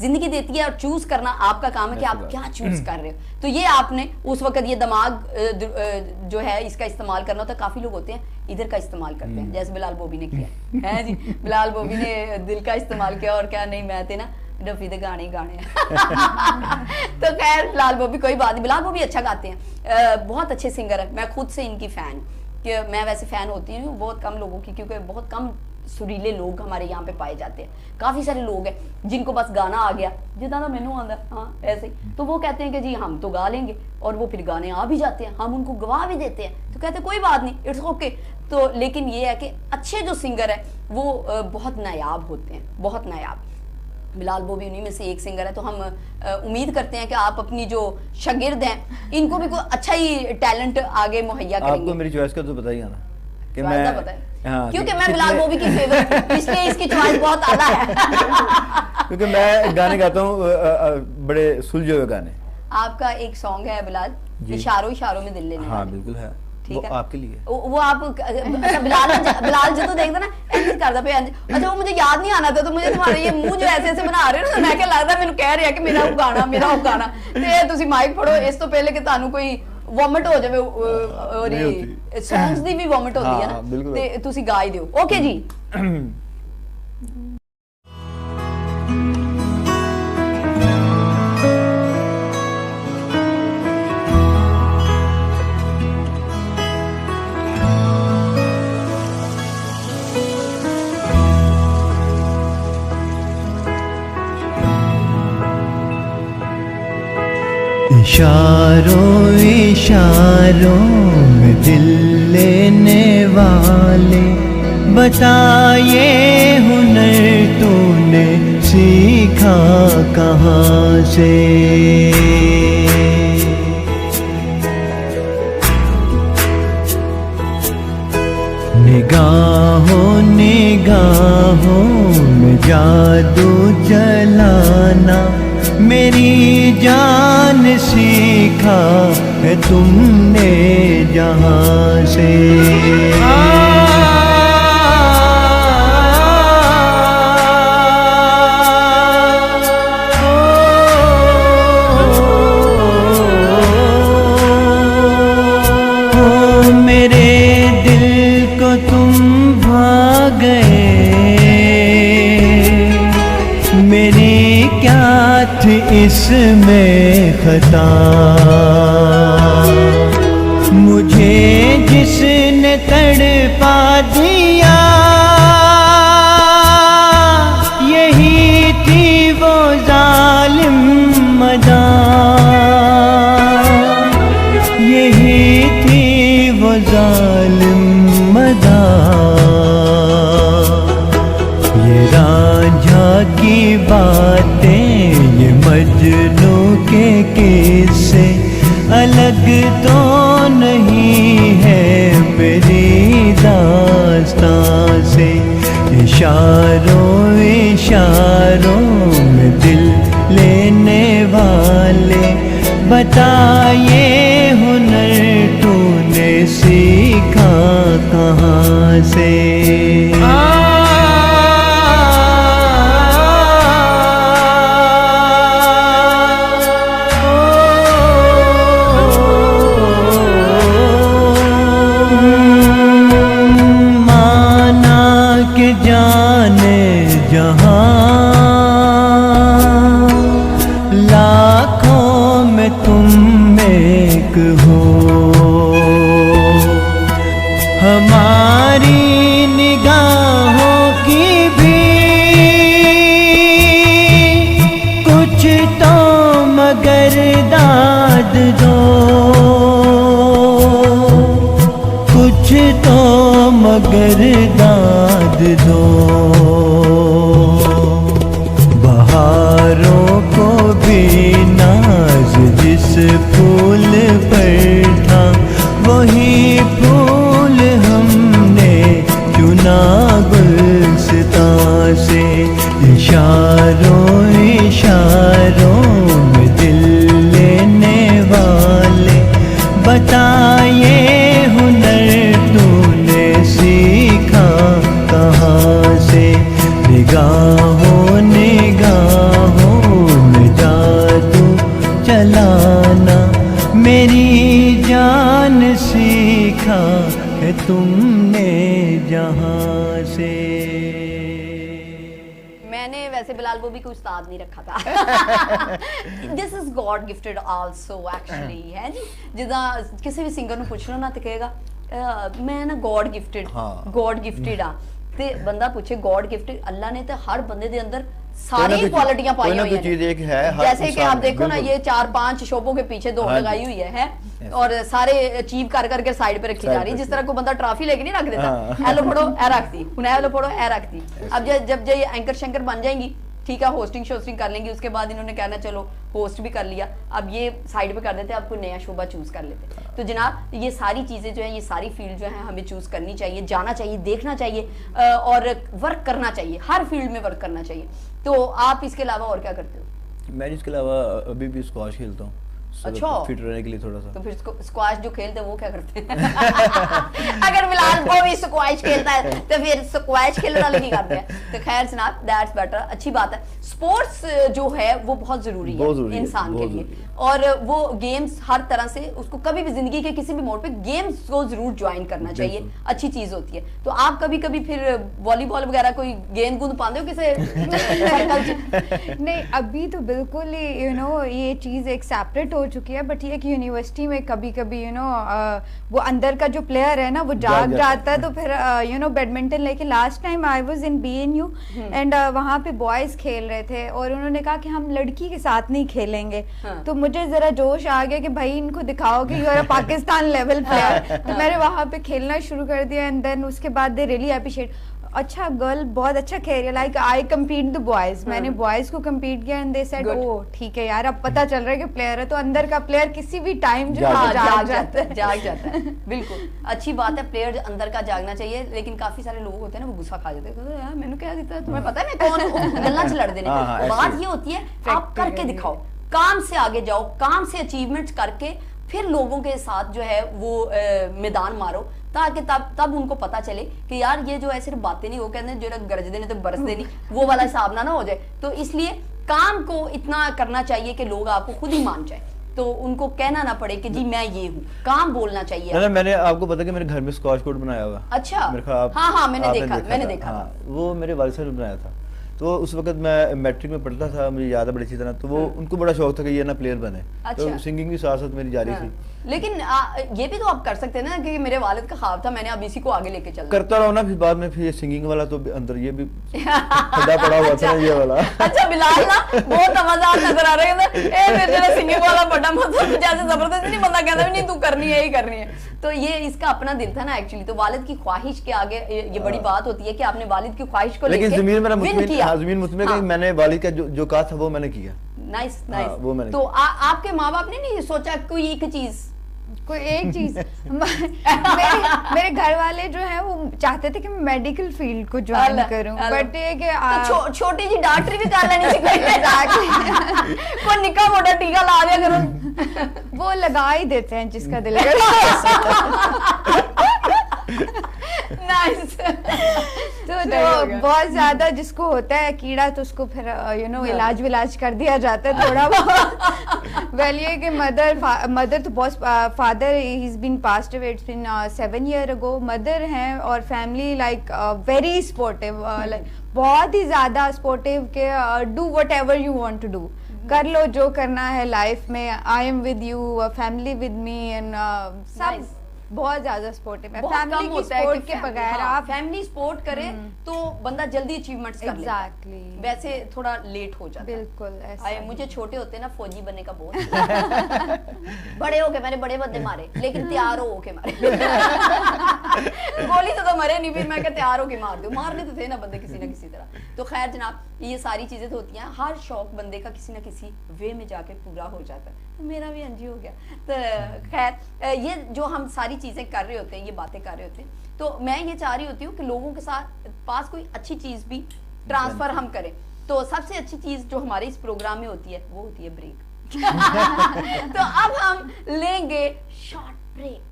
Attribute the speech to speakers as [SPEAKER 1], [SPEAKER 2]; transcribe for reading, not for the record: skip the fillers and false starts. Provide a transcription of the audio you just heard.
[SPEAKER 1] जिंदगी देती है और चूज करना आपका काम है कि आप क्या चूज कर रहे हो। तो ये आपने उस वक्त ये दिमाग जो है इसका इस्तेमाल करना होता है। काफी लोग होते हैं इधर का इस्तेमाल करते हैं, जैसे बिलाल बोबी ने किया है जी। बिलाल बोबी ने दिल का इस्तेमाल किया और क्या नहीं मैं थे ना रफी दे गाने ही गाने तो खैर बिलाल बोबी कोई बात नहीं, बिलाल बोबी अच्छा गाते हैं, बहुत अच्छे सिंगर है। मैं खुद से इनकी फैन, कि मैं वैसे फैन होती हूँ बहुत कम लोगों की, क्योंकि बहुत कम सुरीले लोग हमारे यहाँ पे पाए जाते हैं। काफी सारे लोग हैं जिनको बस गाना आ गया जितना मैनू आंदा, हाँ ऐसे ही, तो वो कहते हैं कि जी हम तो गा लेंगे, और वो फिर गाने आ भी जाते हैं, हम उनको गवा भी देते हैं, तो कहते हैं कोई बात नहीं, इट्स ओके। तो लेकिन ये है कि अच्छे जो सिंगर है वो बहुत नायाब होते हैं, बहुत नायाब। बिलाल बोबी उन्हीं में से एक सिंगर है। तो हम उम्मीद करते हैं कि आप अपनी जो शागिर्द हैं इनको भी कोई अच्छा ही टैलेंट आगे मुहैया करेंगे।
[SPEAKER 2] आपको मेरी चॉइस का तो बताइए ना कि
[SPEAKER 1] मैं
[SPEAKER 2] हाँ,
[SPEAKER 1] क्योंकि मैं बिलाल बोबी की फेवरेट, इसलिए इसकी चॉइस बहुत आला है
[SPEAKER 2] क्योंकि मैं गाने गाता हूँ बड़े सुलझे हुए गाने।
[SPEAKER 1] आपका एक सॉन्ग है बिलाल, इशारों इशारों में दिल लेने
[SPEAKER 2] हाँ
[SPEAKER 1] वाले।
[SPEAKER 2] बिल्कुल है,
[SPEAKER 1] ठीक है
[SPEAKER 2] आपके लिए
[SPEAKER 1] वो आप अच्छा बिलाल जो तो देखता ना ऐसे करता पे, अच्छा वो मुझे याद नहीं आना था, तो मुझे तुम्हारे ये मुंह जो ऐसे ऐसे बना रहे हो ना, मैं क्या लगता मैंने कह रहा कि मेरा वो गाना ते तुसी माइक फड़ो इस तो पहले कि तानू कोई वॉमिट हो जावे, और सॉन्ग्स दी भी वॉमिट होती है ना, ते तुसी गा ही दियो। ओके जी
[SPEAKER 3] इशारों इशारों में दिल लेने वाले, बताए हुनर तूने सीखा कहाँ से। निगाहों निगाहों में जादू चलाना, मेरी जान सीखा है तुमने जहाँ से। मेरे दिल को तुम भा गए, मेरी क्या थी इसमें खता। मुझे जिसने तड़पा दिया, यही थी वो जालिम मदा, यही थी वो जालिम मदा। ये रांझा की बातें, ये मजनू के किस्से, अलग तो नहीं है मेरी दास्तां से। इशारों इशारों में दिल लेने वाले, बताए हुनर तूने सीखा कहाँ से। जाने जहां लाखों में तुम एक हो, हमारी निगाहों की भी कुछ तो मगर दाद दो, कुछ तो मगर दाद दो। बहारों को भी नाज जिस फूल पर था, वही फूल हमने चुना गुलसितां से। इशारों इशारों में दिल लेने वाले, बताए हुनर तूने सीखा कहाँ तुमने जहां से।
[SPEAKER 1] मैंने वैसे बिलाल बोबी को उस्ताद नहीं रखा था। This is God gifted also actually, है जी। जिदा किसी भी सिंगर ਨੂੰ ਪੁੱਛ ਲਓ ਨਾ ਤੇ ਕਹੇਗਾ ਮੈਂ ਨਾ ਗॉड गिफ्टेड ਆ ਤੇ ਬੰਦਾ ਪੁੱਛੇ गॉड गिफ्टेड, अल्लाह ने तो हर बंदे दे अंदर सारी क्वालिटियां पाई हुई हैं। जैसे कि आप देखो ना, ये 4-5 शोबों के पीछे दौड़ लगाई हुई है और सारे अचीव कर करके साइड पे रखी जा रही है। जिस तरह को बंदा ट्रॉफी लेके नहीं रख देता, एलो फोड़ो ए रखती, एलो फोड़ो ए रखती। अब जब ये एंकर शंकर बन जाएंगी, ठीक है, होस्टिंग शोस्टिंग कर लेंगी, उसके बाद इन्होंने कहना चलो होस्ट भी कर लिया, अब ये साइड पे कर देते, अब कोई नया शोबा चूज कर लेते। तो जनाब ये सारी चीजें जो है, ये सारी फील्ड जो है हमें चूज करनी चाहिए, जाना चाहिए, देखना चाहिए और वर्क करना चाहिए, हर फील्ड में वर्क करना चाहिए। तो आप इसके अलावा और क्या करते हो?
[SPEAKER 2] मैं इसके अलावा अभी भी स्क्वाश खेलता हूँ,
[SPEAKER 1] अच्छा,
[SPEAKER 2] फिट रहने के लिए थोड़ा सा।
[SPEAKER 1] तो फिर स्क्वाश जो खेलते हैं वो क्या करते हैं? अगर बिलाल वो भी स्क्वाश खेलता है तो फिर स्क्वाश खेलने वाले नहीं करते हैं। तो खैर जनाब, दैट्स बेटर, अच्छी बात है। स्पोर्ट्स जो है वो बहुत जरूरी है इंसान के लिए, और वो गेम्स हर तरह से उसको कभी भी जिंदगी के किसी भी मोड़ पे गेम्स को जरूर ज्वाइन करना चाहिए, अच्छी चीज होती है। तो आप कभी कभी फिर वॉलीबॉल वगैरह कोई गेंद गूंद पाते हो किसे?
[SPEAKER 4] नहीं, अभी तो बिल्कुल ही ये चीज एक सेपरेट हो चुकी है, बट ये कि यूनिवर्सिटी में कभी कभी वो अंदर का जो प्लेयर है ना वो जाग जाता है, तो फिर बैडमिंटन लेके last time I was in BNU and वहाँ पे बॉयज खेल रहे थे और उन्होंने कहा कि हम लड़की के साथ नहीं खेलेंगे। तो मुझे जरा जोश आ गया कि भाई इनको दिखाओ कि you are Pakistan level player. तो मैंने वहाँ पे खेलना शुरू कर दिया एंड देन उसके बाद दे रियली अप्रिशिएट, अच्छा गर्ल बहुत अच्छा खेल रही है, like I compete the boys, मैंने बॉयज को कम्पीट किया एंड दे सेड ओ ठीक है यार, अब पता चल रहा है कि प्लेयर है। तो अंदर का प्लेयर किसी भी टाइम जो जाग जाता है।
[SPEAKER 1] बिल्कुल अच्छी बात है, प्लेयर अंदर का जागना चाहिए। लेकिन काफी सारे लोग होते हैं ना वो गुस्सा खा जाते हैं, यार मैंने क्या देता है, तुम्हें पता है मैं कौन हूं, गल्ला च लड़ देने। बात ये होती है आप करके दिखाओ, काम से आगे जाओ, काम से अचीवमेंट्स करके फिर लोगों के साथ जो है वो मैदान मारो, ताकि तब उनको पता चले कि यार ये जो है सिर्फ बातें नहीं, वो कहते हैं जो गरजदे नहीं तो बरसदे नहीं, वो वाला हिसाब ना हो जाए। तो इसलिए काम को इतना करना चाहिए कि लोग आपको खुद ही मान जाए, तो उनको कहना ना पड़े कि जी मैं ये हूँ, काम बोलना चाहिए।
[SPEAKER 2] मैंने आपको पता कि मेरे घर में स्क्वाश कोर्ट बनाया हुआ।
[SPEAKER 1] अच्छा, हाँ मैंने देखा।
[SPEAKER 2] वो मेरे वालिद साहब ने बनाया था। तो उस वक्त मैं मैट्रिक में पढ़ता था, मुझे याद है बड़ी अच्छी तरह। तो वो उनको बड़ा शौक था कि ये ना प्लेयर बने। अच्छा। तो सिंगिंग भी साथ साथ मेरी जारी थी।
[SPEAKER 1] लेकिन ये भी तो आप कर सकते हैं ना कि मेरे वालिद का ख्वाब था, मैंने अब इसी को आगे लेके चलना।
[SPEAKER 2] करता रहा ना, फिर बाद में फिर ये सिंगिंग वाला तो अंदर ये भी खड्डा पड़ा हुआ था ये वाला।
[SPEAKER 1] अच्छा बिलाल ना बहुत मजेदार नजर आ रहे थे, ए मेरे सिंगिंग वाला बड़ा मतलब जैसे जबरदस्ती नहीं, बंदा कहता नहीं तू करनी है ही करनी है। तो ये इसका अपना दिल था ना एक्चुअली। तो वालिद की ख्वाहिश के आगे ये बड़ी बात होती है कि आपने वालिद की ख्वाहिश को लेके
[SPEAKER 2] जमीन मुतमिन मैंने वालिद का जो कहा था वो मैंने किया।
[SPEAKER 1] Nice nice. तो आपके माँ बाप ने नहीं सोचा कोई एक चीज
[SPEAKER 4] मेरे घर वाले जो है वो चाहते थे कि मैं मेडिकल फील्ड को ज्वाइन करूं, बट ये कि
[SPEAKER 1] छोटी जी डॉक्टरी भी कर लेनी चाहिए। कोई निक्का मोटा टीका ला दिया करो।
[SPEAKER 4] वो लगा ही देते हैं जिसका दिल करे।
[SPEAKER 1] नाइस।
[SPEAKER 4] तो जो बहुत ज्यादा जिसको होता है कीड़ा, तो उसको फिर इलाज विलाज कर दिया जाता है थोड़ा बहुत। वेल ये कि मदर तो बहुत, father he is been passed away, it's been 7 years ago। Mother हैं और family like very supportive, like बहुत ही ज्यादा सपोर्टिव के do what ever you want to do, कर लो जो करना है लाइफ में, I am with you, family with me and सब बहुत ज्यादा सपोर्टिव है। फैमिली की सपोर्ट के बगैर आप
[SPEAKER 1] फैमिली सपोर्ट करे तो बंदा जल्दी अचीवमेंट्स कर लेता है।
[SPEAKER 4] Exactly।
[SPEAKER 1] वैसे थोड़ा लेट हो जाता है।
[SPEAKER 4] बिल्कुल ऐसा।
[SPEAKER 1] मुझे छोटे होते ना फौजी बनने का बहुत बड़े होके मैंने बड़े बंदे मारे, लेकिन तैयार होके मारे। गोली तो मरे नहीं, फिर मैं तैयार होके मार दूं, मारने तो थे ना बंदे किसी ना किसी तरह। तो खैर जनाब ये सारी चीजें तो होती हैं, हर शौक बंदे का किसी ना किसी वे में जाके पूरा हो जाता है। तो मेरा भी अंजी हो गया। तो खैर ये जो हम सारी चीजें कर रहे होते हैं, ये बातें कर रहे होते हैं, तो मैं ये चाह रही होती हूँ कि लोगों के साथ पास कोई अच्छी चीज भी ट्रांसफर हम करें। तो सबसे अच्छी चीज जो हमारे इस प्रोग्राम में होती है वो होती है ब्रेक। तो अब हम लेंगे शॉर्ट ब्रेक।